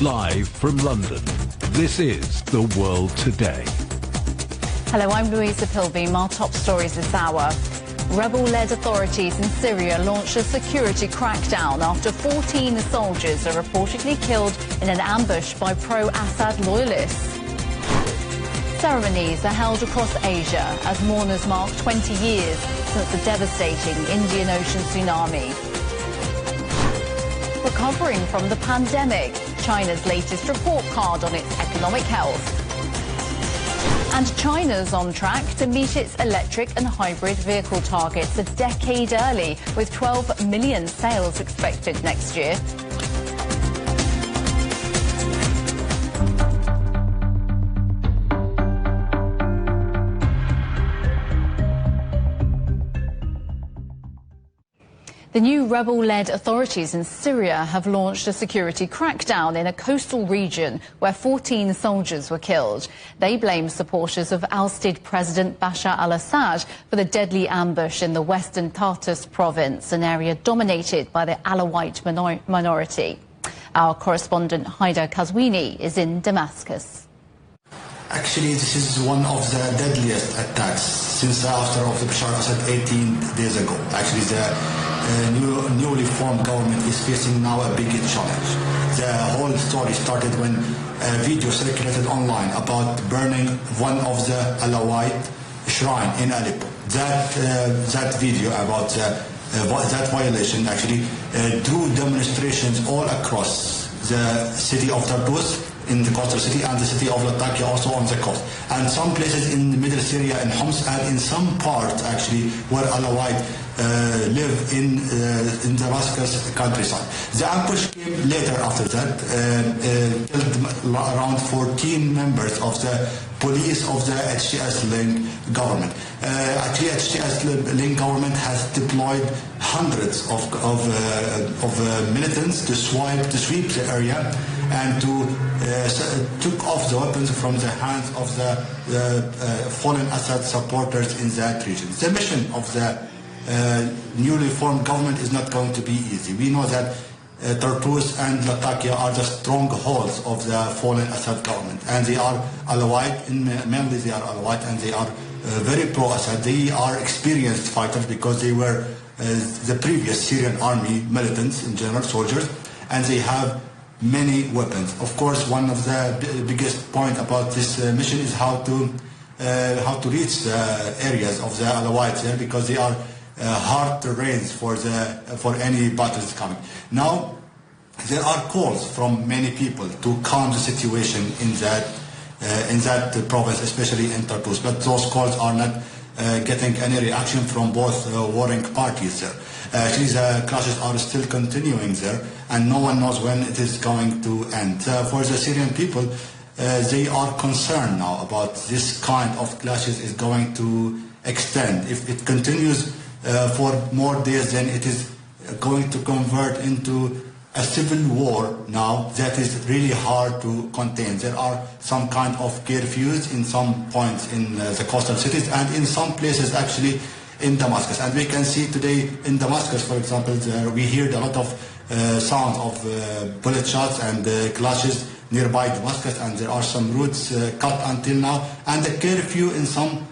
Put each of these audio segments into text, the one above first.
Live from London, this is The World Today. Hello, I'm Louisa Pilbeam. Our top stories this hour. Rebel-led authorities in Syria launched a security crackdown after 14 soldiers are reportedly killed in an ambush by pro-Assad loyalists. Ceremonies are held across Asia as mourners mark 20 years since the devastating Indian Ocean tsunami. Recovering from the pandemic, China's latest report card on its economic health. And China's on track to meet its electric and hybrid vehicle targets a decade early, with 12 million sales expected next year. The new rebel-led authorities in Syria have launched a security crackdown in a coastal region where 14 soldiers were killed. They blame supporters of ousted President Bashar al-Assad for the deadly ambush in the western Tartus province, an area dominated by the Alawite minority. Our correspondent Haidar Kazwini is in Damascus. Actually, this is one of the deadliest attacks since the after of the Bashar al-Assad 18 days ago. Actually, the newly formed government is facing now a big challenge. The whole story started when a video circulated online about burning one of the Alawite shrine in Aleppo. That video about that violation actually drew demonstrations all across the city of Tartus, in the coastal city, and the city of Latakia also on the coast, and some places in middle Syria and Homs, and in some parts actually where Alawite live in Damascus countryside. The ambush came later after that, killed around 14 members of the police of the HTS-linked government. Actually, HTS-linked government has deployed hundreds of militants to sweep the area and to took off the weapons from the hands of the fallen Assad supporters in that region. The mission of the newly formed government is not going to be easy. We know that Tartus and Latakia are the strongholds of the fallen Assad government, and they are Alawite, mainly they are Alawite, and they are very pro-Assad. They are experienced fighters because they were the previous Syrian army militants, in general, soldiers, and they have many weapons. Of course, one of the biggest point about this mission is how to reach the areas of the Alawites there, because they are hard terrains for any battles coming. Now, there are calls from many people to calm the situation in that province, especially in Tartus, but those calls are not getting any reaction from both warring parties there. Actually, the clashes are still continuing there, and no one knows when it is going to end. For the Syrian people, they are concerned now about this kind of clashes is going to extend. If it continues for more days, then it is going to convert into a civil war now that is really hard to contain. There are some kind of curfews in some points in the coastal cities, and in some places actually in Damascus. And we can see today in Damascus, for example, we heard a lot of sound of bullet shots and clashes nearby Damascus, and there are some routes cut until now, and the curfew in some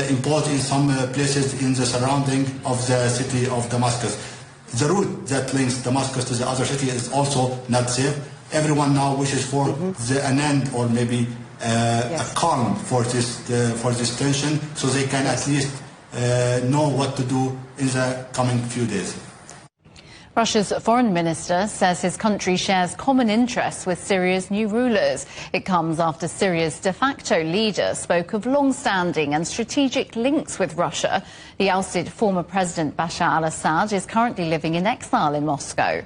imposed in some places in the surrounding of the city of Damascus. The route that links Damascus to the other city is also not safe. Everyone now wishes for an end, or maybe a calm for this tension, so they can at least know what to do in the coming few days. Russia's foreign minister says his country shares common interests with Syria's new rulers. It comes after Syria's de facto leader spoke of long-standing and strategic links with Russia. The ousted former President Bashar al-Assad is currently living in exile in Moscow.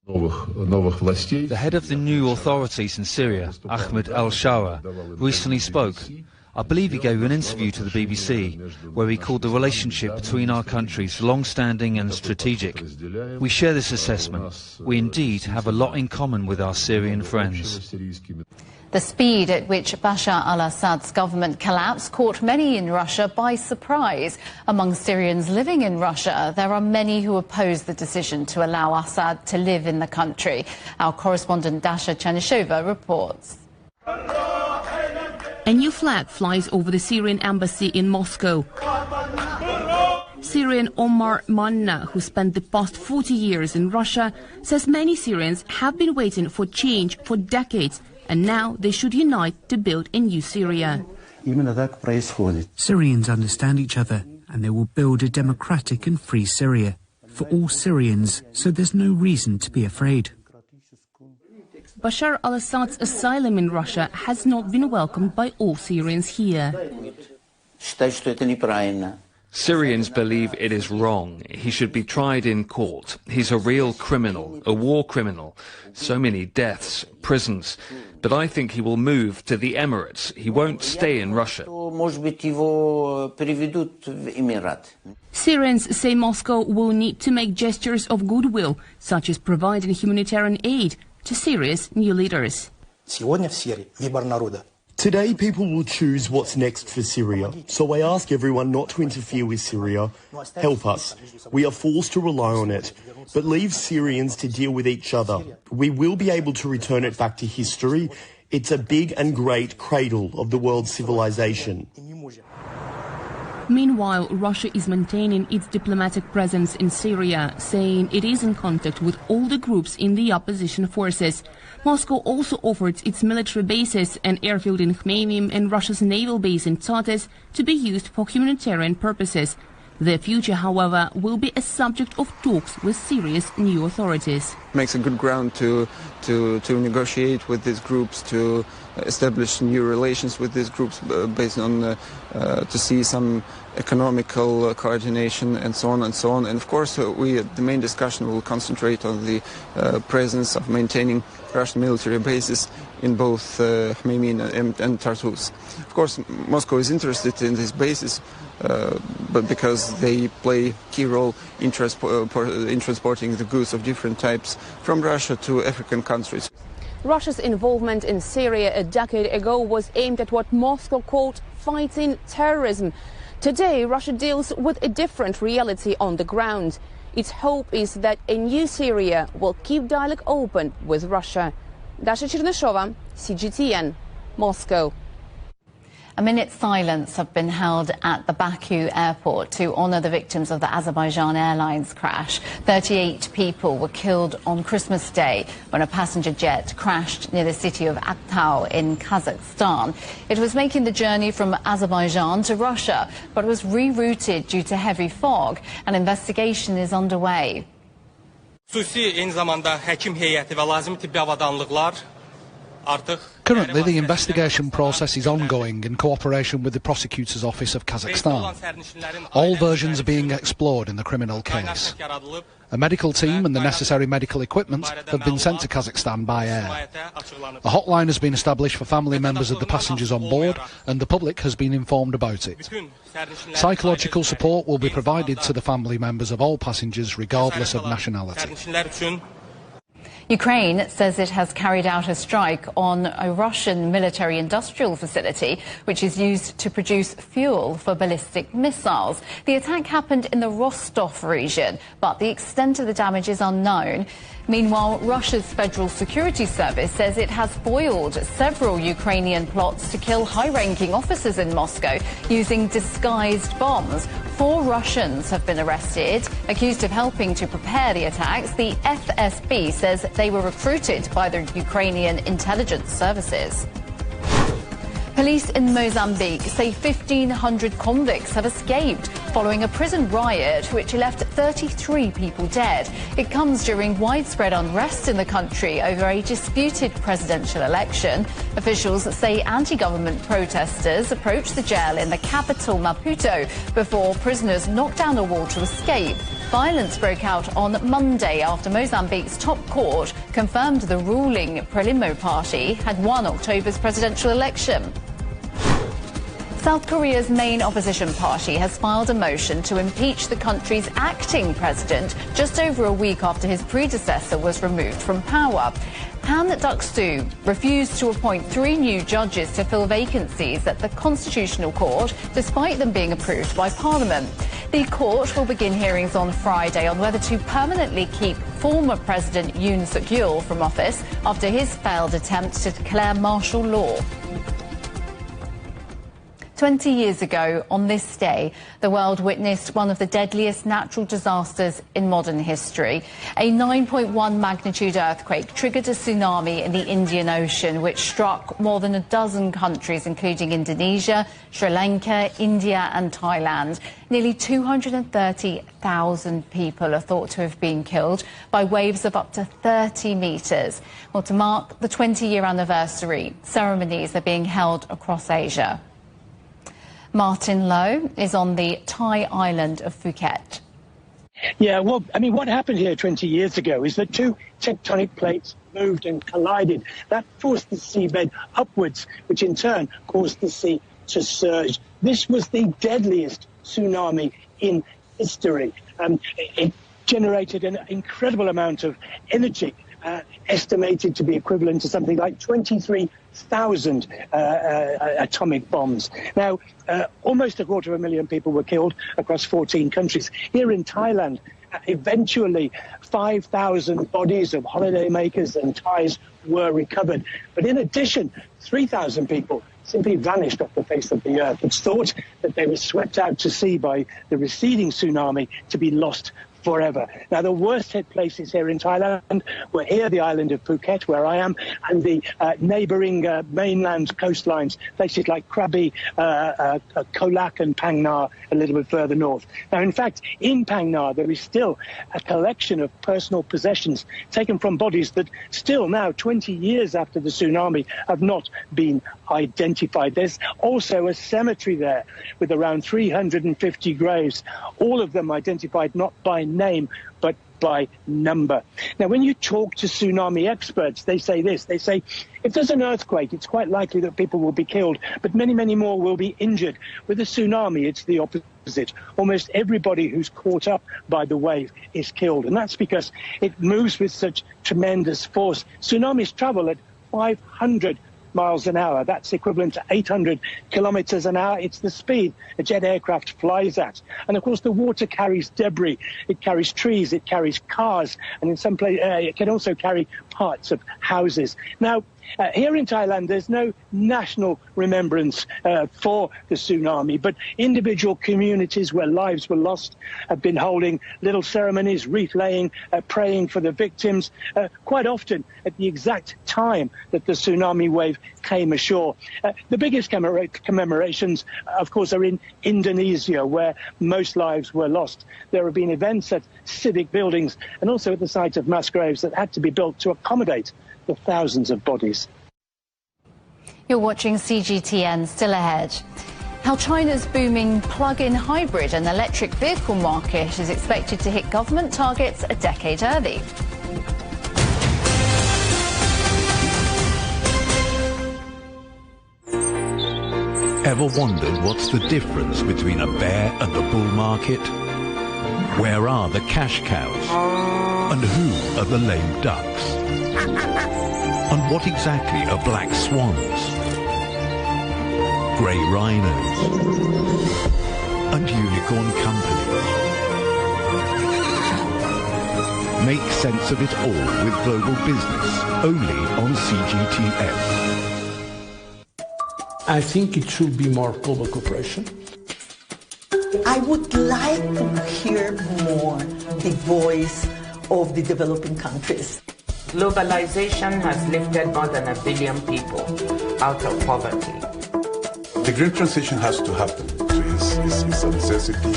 The head of the new authorities in Syria, Ahmed al-Shara, recently spoke I believe he gave an interview to the BBC where he called the relationship between our countries long-standing and strategic. We share this assessment. We indeed have a lot in common with our Syrian friends. The speed at which Bashar al-Assad's government collapsed caught many in Russia by surprise. Among Syrians living in Russia, there are many who oppose the decision to allow Assad to live in the country. Our correspondent Dasha Chernyshova reports. A new flag flies over the Syrian embassy in Moscow. Syrian Omar Manna, who spent the past 40 years in Russia, says many Syrians have been waiting for change for decades, and now they should unite to build a new Syria. Syrians understand each other, and they will build a democratic and free Syria for all Syrians, so there's no reason to be afraid. Bashar al-Assad's asylum in Russia has not been welcomed by all Syrians here. Syrians believe it is wrong. He should be tried in court. He's a real criminal, a war criminal. So many deaths, prisons. But I think he will move to the Emirates. He won't stay in Russia. Syrians say Moscow will need to make gestures of goodwill, such as providing humanitarian aid to Syria's new leaders. Today people will choose what's next for Syria, so I ask everyone not to interfere with Syria. Help us. We are forced to rely on it, but leave Syrians to deal with each other. We will be able to return it back to history. It's a big and great cradle of the world's civilization. Meanwhile, Russia is maintaining its diplomatic presence in Syria, saying it is in contact with all the groups in the opposition forces. Moscow also offered its military bases, an airfield in Khmeimim and Russia's naval base in Tartus, to be used for humanitarian purposes. Their future, however, will be a subject of talks with Syria's new authorities. Makes a good ground to negotiate with these groups, to establish new relations with these groups based on to see some economical coordination and so on and so on. And of course, the main discussion will concentrate on the presence of maintaining Russian military bases in both Khmeimim and Tartus. Of course, Moscow is interested in these bases, but because they play a key role in transporting the goods of different types from Russia to African countries. Russia's involvement in Syria a decade ago was aimed at what Moscow called fighting terrorism. Today, Russia deals with a different reality on the ground. Its hope is that a new Syria will keep dialogue open with Russia. Dasha Chernyshova, CGTN, Moscow. A minute's silence have been held at the Baku airport to honour the victims of the Azerbaijan Airlines crash. 38 people were killed on Christmas Day when a passenger jet crashed near the city of Aktau in Kazakhstan. It was making the journey from Azerbaijan to Russia, but was rerouted due to heavy fog. An investigation is underway. Currently, the investigation process is ongoing in cooperation with the Prosecutor's Office of Kazakhstan. All versions are being explored in the criminal case. A medical team and the necessary medical equipment have been sent to Kazakhstan by air. A hotline has been established for family members of the passengers on board, and the public has been informed about it. Psychological support will be provided to the family members of all passengers, regardless of nationality. Ukraine says it has carried out a strike on a Russian military-industrial facility which is used to produce fuel for ballistic missiles. The attack happened in the Rostov region, but the extent of the damage is unknown. Meanwhile, Russia's Federal Security Service says it has foiled several Ukrainian plots to kill high-ranking officers in Moscow using disguised bombs. 4 Russians have been arrested, accused of helping to prepare the attacks. The FSB says they were recruited by the Ukrainian intelligence services. Police in Mozambique say 1,500 convicts have escaped following a prison riot which left 33 people dead. It comes during widespread unrest in the country over a disputed presidential election. Officials say anti-government protesters approached the jail in the capital, Maputo, before prisoners knocked down a wall to escape. Violence broke out on Monday after Mozambique's top court confirmed the ruling Frelimo party had won October's presidential election. South Korea's main opposition party has filed a motion to impeach the country's acting president just over a week after his predecessor was removed from power. Han Duck-soo refused to appoint 3 new judges to fill vacancies at the Constitutional Court, despite them being approved by Parliament. The court will begin hearings on Friday on whether to permanently keep former President Yoon Suk-yeol from office after his failed attempt to declare martial law. 20 years ago, on this day, the world witnessed one of the deadliest natural disasters in modern history. A 9.1 magnitude earthquake triggered a tsunami in the Indian Ocean, which struck more than a dozen countries, including Indonesia, Sri Lanka, India and Thailand. Nearly 230,000 people are thought to have been killed by waves of up to 30 metres. Well, to mark the 20-year anniversary, ceremonies are being held across Asia. Martin Lowe is on the Thai island of Phuket. Yeah, well, I mean, what happened here 20 years ago is that 2 tectonic plates moved and collided. That forced the seabed upwards, which in turn caused the sea to surge. This was the deadliest tsunami in history. It generated an incredible amount of energy, estimated to be equivalent to something like 23,000 atomic bombs. Now, almost 250,000 people were killed across 14 countries. Here in Thailand, eventually 5,000 bodies of holidaymakers and Thais were recovered. But in addition, 3,000 people simply vanished off the face of the earth. It's thought that they were swept out to sea by the receding tsunami to be lost forever. Now, the worst hit places here in Thailand were here, the island of Phuket, where I am, and the neighbouring mainland coastlines, places like Krabi, Kolak and Phang Nga, a little bit further north. Now, in fact, in Phang Nga, there is still a collection of personal possessions taken from bodies that still now, 20 years after the tsunami, have not been identified. There's also a cemetery there with around 350 graves, all of them identified not by name but by number. Now, when you talk to tsunami experts, they say this. They say, if there's an earthquake, it's quite likely that people will be killed, but many, many more will be injured. With a tsunami, it's the opposite. Almost everybody who's caught up by the wave is killed, and that's because it moves with such tremendous force. Tsunamis travel at 500 miles an hour. That's equivalent to 800 kilometers an hour. It's the speed a jet aircraft flies at. And of course, the water carries debris. It carries trees, it carries cars, and in some places it can also carry parts of houses. Now, here in Thailand, there's no national remembrance for the tsunami, but individual communities where lives were lost have been holding little ceremonies, wreath laying, praying for the victims, quite often at the exact time that the tsunami wave came ashore. The biggest commemorations, of course, are in Indonesia, where most lives were lost. There have been events at civic buildings and also at the site of mass graves that had to be built to accommodate the thousands of bodies. You're watching CGTN. Still ahead, how China's booming plug-in hybrid and electric vehicle market is expected to hit government targets a decade early. Ever wondered what's the difference between a bear and a bull market? Where are the cash cows? And who are the lame ducks? And what exactly are black swans, grey rhinos, and unicorn companies? Make sense of it all with Global Business, only on CGTN. I think it should be more global cooperation. I would like to hear more the voice of the developing countries. Globalization has lifted more than 1 billion people out of poverty. The green transition has to happen. It's a necessity.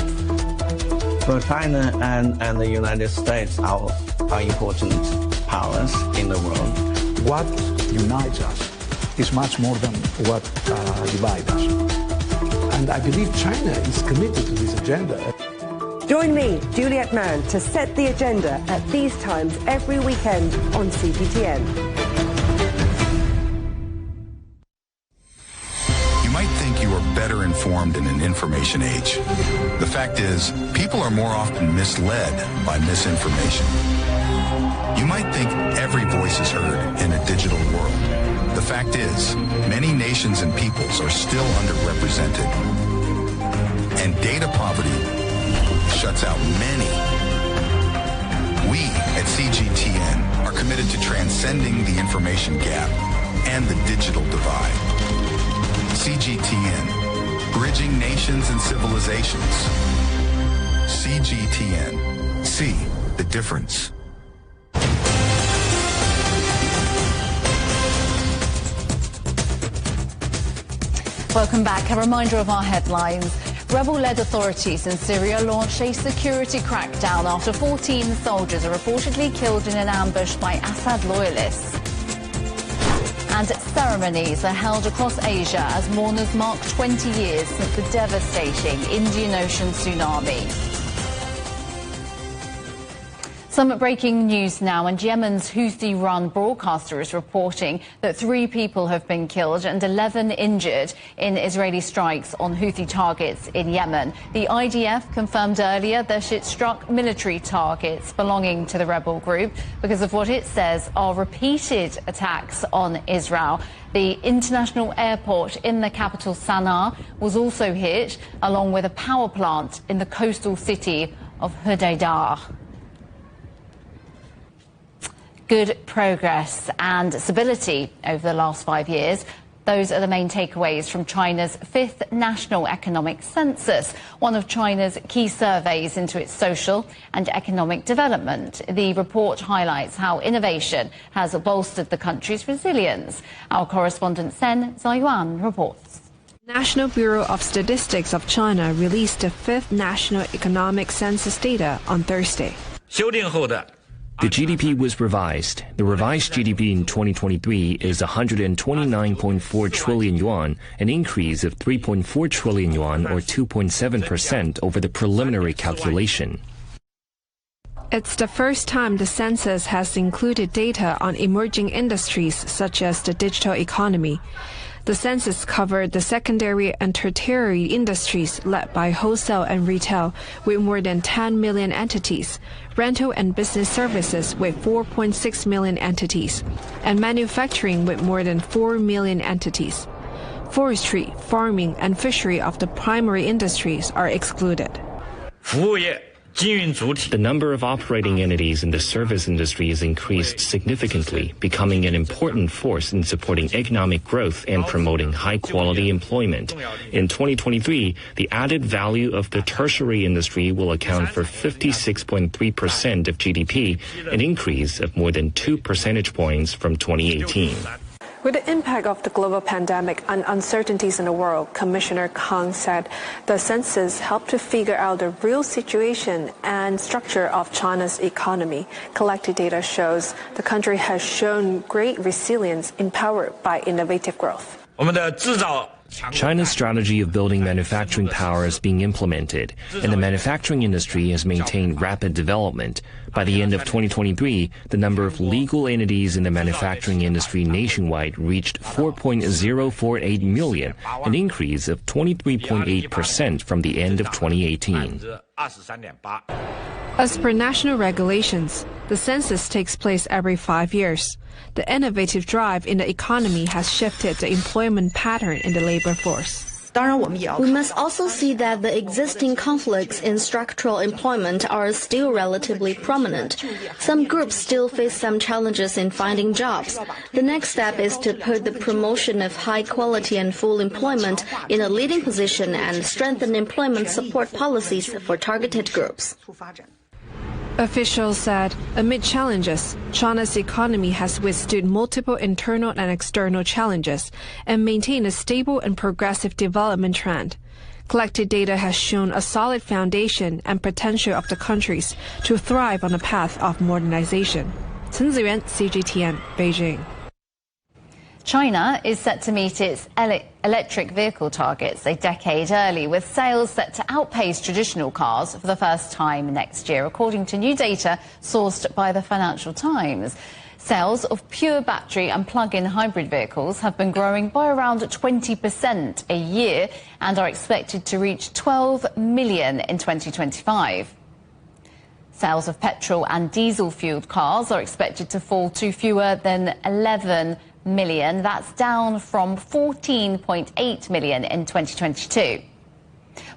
For China and the United States are important powers in the world. What unites us is much more than what divides us. And I believe China is committed to this agenda. Join me, Juliet Mann, to set the agenda at these times every weekend on CGTN. You might think you are better informed information age. The fact is, people are more often misled by misinformation. You might think every voice is heard in a digital world. The fact is, many nations and peoples are still underrepresented. And data poverty shuts out many. We at CGTN are committed to transcending the information gap and the digital divide. CGTN, bridging nations and civilizations. CGTN, see the difference. Welcome back. A reminder of our headlines. Rebel-led authorities in Syria launched a security crackdown after 14 soldiers are reportedly killed in an ambush by Assad loyalists. And ceremonies are held across Asia as mourners mark 20 years since the devastating Indian Ocean tsunami. Some breaking news now, and Yemen's Houthi-run broadcaster is reporting that 3 people have been killed and 11 injured in Israeli strikes on Houthi targets in Yemen. The IDF confirmed earlier that it struck military targets belonging to the rebel group because of what it says are repeated attacks on Israel. The international airport in the capital Sana'a was also hit, along with a power plant in the coastal city of Hodeidah. Good progress and stability over the last 5 years. Those are the main takeaways from China's 5th National Economic Census, one of China's key surveys into its social and economic development. The report highlights how innovation has bolstered the country's resilience. Our correspondent Sen Zayuan reports. National Bureau of Statistics of China released the 5th National Economic Census data on Thursday. The GDP was revised. The revised GDP in 2023 is 129.4 trillion yuan, an increase of 3.4 trillion yuan or 2.7% over the preliminary calculation. It's the first time the census has included data on emerging industries such as the digital economy. The census covered the secondary and tertiary industries led by wholesale and retail with more than 10 million entities, rental and business services with 4.6 million entities, and manufacturing with more than 4 million entities. Forestry, farming, and fishery of the primary industries are excluded. The number of operating entities in the service industry has increased significantly, becoming an important force in supporting economic growth and promoting high-quality employment. In 2023, the added value of the tertiary industry will account for 56.3% of GDP, an increase of more than 2 percentage points from 2018. With the impact of the global pandemic and uncertainties in the world, Commissioner Kang said the census helped to figure out the real situation and structure of China's economy. Collected data shows the country has shown great resilience empowered by innovative growth. China's strategy of building manufacturing power is being implemented, and the manufacturing industry has maintained rapid development. By the end of 2023, the number of legal entities in the manufacturing industry nationwide reached 4.048 million, an increase of 23.8% from the end of 2018. As per national regulations, the census takes place every 5 years. The innovative drive in the economy has shifted the employment pattern in the labor force. We must also see that the existing conflicts in structural employment are still relatively prominent. Some groups still face some challenges in finding jobs. The next step is to put the promotion of high quality and full employment in a leading position and strengthen employment support policies for targeted groups. Officials said, amid challenges, China's economy has withstood multiple internal and external challenges and maintained a stable and progressive development trend. Collected data has shown a solid foundation and potential of the countries to thrive on the path of modernization. Chen Ziyuan, CGTN, Beijing. China is set to meet its electric vehicle targets a decade early, with sales set to outpace traditional cars for the first time next year, according to new data sourced by the Financial Times. Sales of pure battery and plug-in hybrid vehicles have been growing by around 20% a year and are expected to reach 12 million in 2025. Sales of petrol and diesel-fueled cars are expected to fall to fewer than 11 million. That's down from 14.8 million in 2022.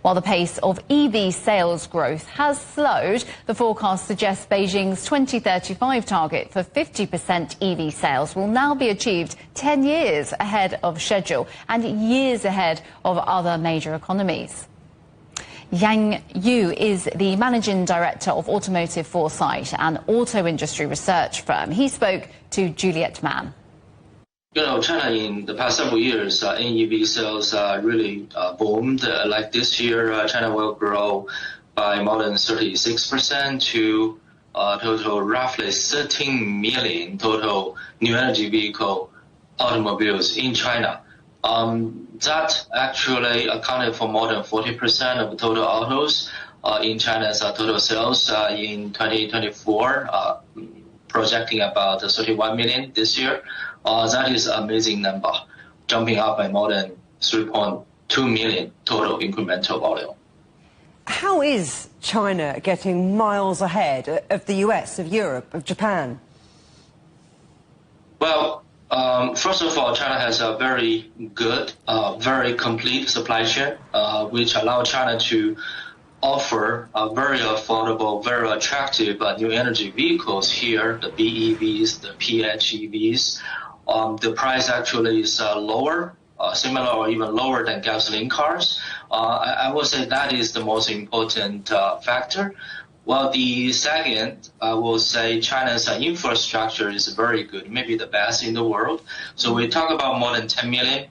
While the pace of EV sales growth has slowed, the forecast suggests Beijing's 2035 target for 50% EV sales will now be achieved 10 years ahead of schedule and years ahead of other major economies. Yang Yu is the managing director of Automotive Foresight, an auto industry research firm. He spoke to Juliet Mann. You know, China in the past several years, NEV sales really boomed. Like this year, China will grow by more than 36% to total roughly 13 million total new energy vehicle automobiles in China. That actually accounted for more than 40% of total autos in China's total sales in 2024, projecting about 31 million this year. That is an amazing number, jumping up by more than 3.2 million total incremental volume. How is China getting miles ahead of the US, of Europe, of Japan? Well, first of all, China has a very good, very complete supply chain, which allows China to offer very affordable, very attractive new energy vehicles here, the BEVs, the PHEVs. The price actually is lower, similar or even lower than gasoline cars. I would say that is the most important factor. Well, the second, I will say China's infrastructure is very good, maybe the best in the world. So we talk about more than 10 million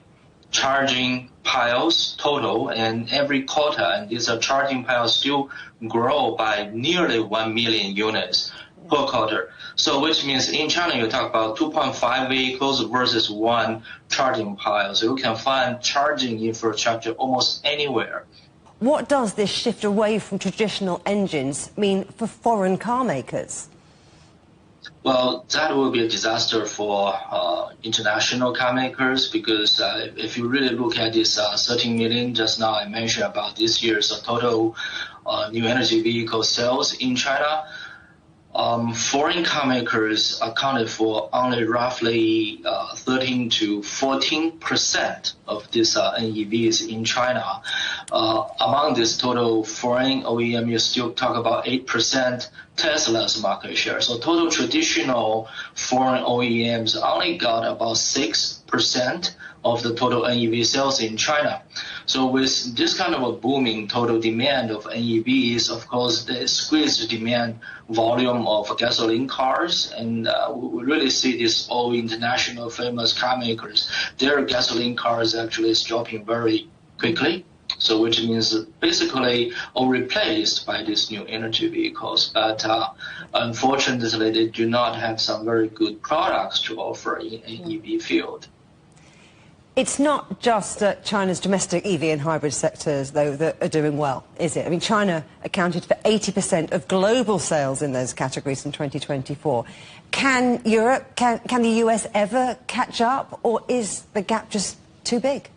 charging piles total, and every quarter, and these charging piles still grow by nearly 1 million units per quarter. So which means in China, you talk about 2.5 vehicles versus 1 charging pile. So you can find charging infrastructure almost anywhere. What does this shift away from traditional engines mean for foreign car makers? Well, that will be a disaster for international car makers, because if you really look at this 13 million, just now I mentioned about this year's total new energy vehicle sales in China, foreign car makers accounted for only roughly 13 to 14% of these NEVs in China. Among this total foreign OEM, you still talk about 8% Tesla's market share. So total traditional foreign OEMs only got about 6% of the total NEV sales in China. So with this kind of a booming total demand of NEVs, of course, the squeezed demand volume of gasoline cars, and we really see this all international famous car makers, their gasoline cars actually is dropping very quickly. So which means basically all replaced by these new energy vehicles. But unfortunately, they do not have some very good products to offer in EV field. It's not just China's domestic EV and hybrid sectors, though, that are doing well, is it? I mean, China accounted for 80% of global sales in those categories in 2024. Can Europe, can the US ever catch up, or is the gap just too big?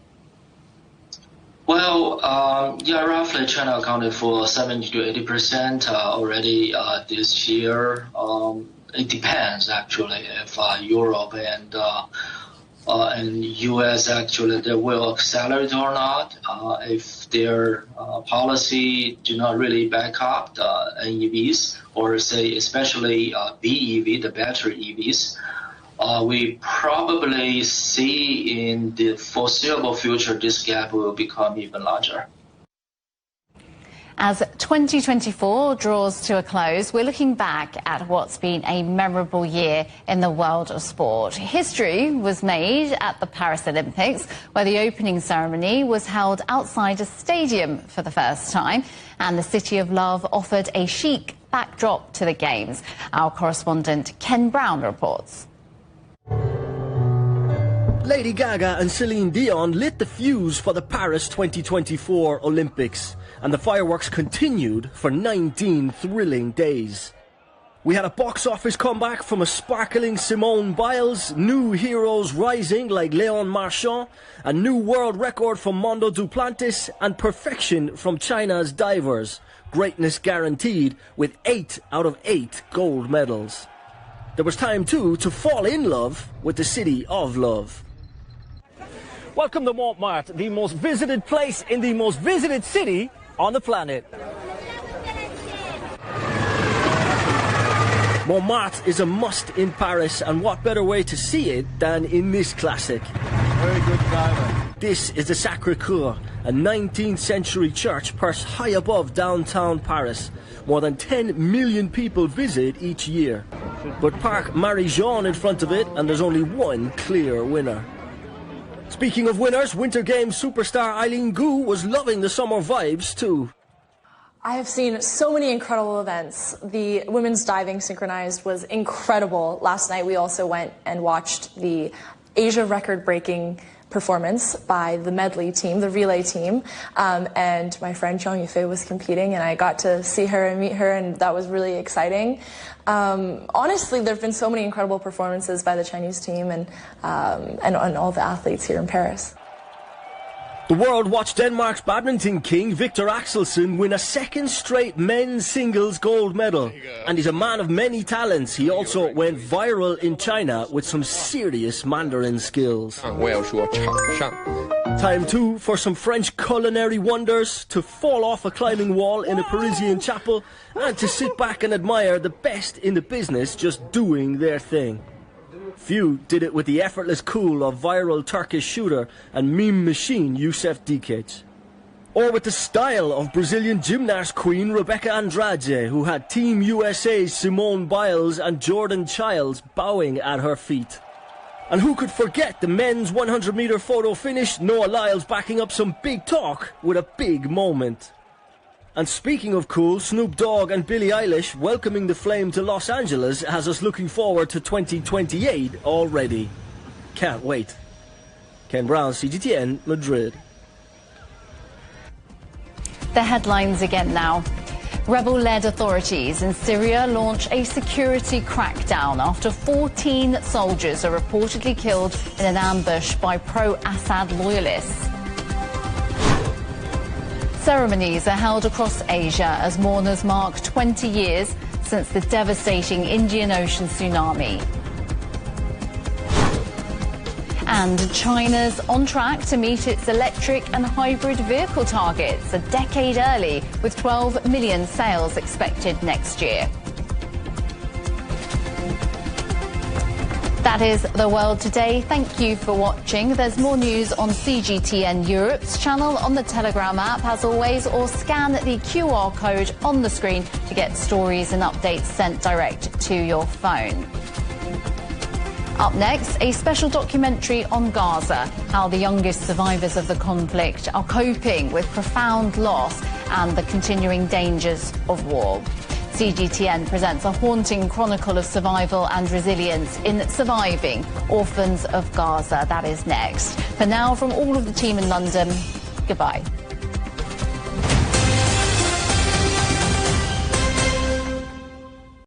Well, yeah, roughly China accounted for 70 to 80% already this year. It depends, actually, if Europe and US actually they will accelerate or not. If their policy do not really back up the NEVs, or say especially BEV, the battery EVs, we probably see in the foreseeable future this gap will become even larger. As 2024 draws to a close, we're looking back at what's been a memorable year in the world of sport. History was made at the Paris Olympics, where the opening ceremony was held outside a stadium for the first time, and the City of Love offered a chic backdrop to the Games. Our correspondent Ken Brown reports. Lady Gaga and Celine Dion lit the fuse for the Paris 2024 Olympics, and the fireworks continued for 19 thrilling days. We had a box office comeback from a sparkling Simone Biles, new heroes rising like Léon Marchand, a new world record from Mondo Duplantis, and perfection from China's divers. Greatness guaranteed with 8 out of 8 gold medals. There was time too to fall in love with the city of love. Welcome to Montmartre, the most visited place in the most visited city on the planet. Montmartre is a must in Paris, and what better way to see it than in this classic. Very good driver. This is the Sacré-Cœur, a 19th century church perched high above downtown Paris. More than 10 million people visit each year. But park Marie-Jeanne in front of it and there's only one clear winner. Speaking of winners, Winter Games superstar Eileen Gu was loving the summer vibes too. I have seen so many incredible events. The women's diving synchronized was incredible. Last night we also went and watched the Asia record-breaking performance by the medley team, the relay team, and my friend Zhang Yufei was competing, and I got to see her and meet her, and that was really exciting. Honestly, there have been so many incredible performances by the Chinese team and all the athletes here in Paris. The world watched Denmark's badminton king Victor Axelsen win a second straight men's singles gold medal. And he's a man of many talents. He also went viral in China with some serious Mandarin skills. Time too for some French culinary wonders, to fall off a climbing wall in a Parisian chapel, and to sit back and admire the best in the business just doing their thing. Few did it with the effortless cool of viral Turkish shooter and meme machine Youssef Dikic. Or with the style of Brazilian gymnast queen Rebecca Andrade, who had Team USA's Simone Biles and Jordan Childs bowing at her feet. And who could forget the men's 100-meter photo finish, Noah Lyles backing up some big talk with a big moment. And speaking of cool, Snoop Dogg and Billie Eilish welcoming the flame to Los Angeles has us looking forward to 2028 already. Can't wait. Ken Brown, CGTN, Madrid. The headlines again now. Rebel-led authorities in Syria launch a security crackdown after 14 soldiers are reportedly killed in an ambush by pro-Assad loyalists. Ceremonies are held across Asia as mourners mark 20 years since the devastating Indian Ocean tsunami. And China's on track to meet its electric and hybrid vehicle targets a decade early, with 12 million sales expected next year. That is the world today. Thank you for watching. There's more news on CGTN Europe's channel, on the Telegram app as always, or scan the QR code on the screen to get stories and updates sent direct to your phone. Up next, a special documentary on Gaza, how the youngest survivors of the conflict are coping with profound loss and the continuing dangers of war. CGTN presents a haunting chronicle of survival and resilience in Surviving Orphans of Gaza. That is next. For now, from all of the team in London, goodbye.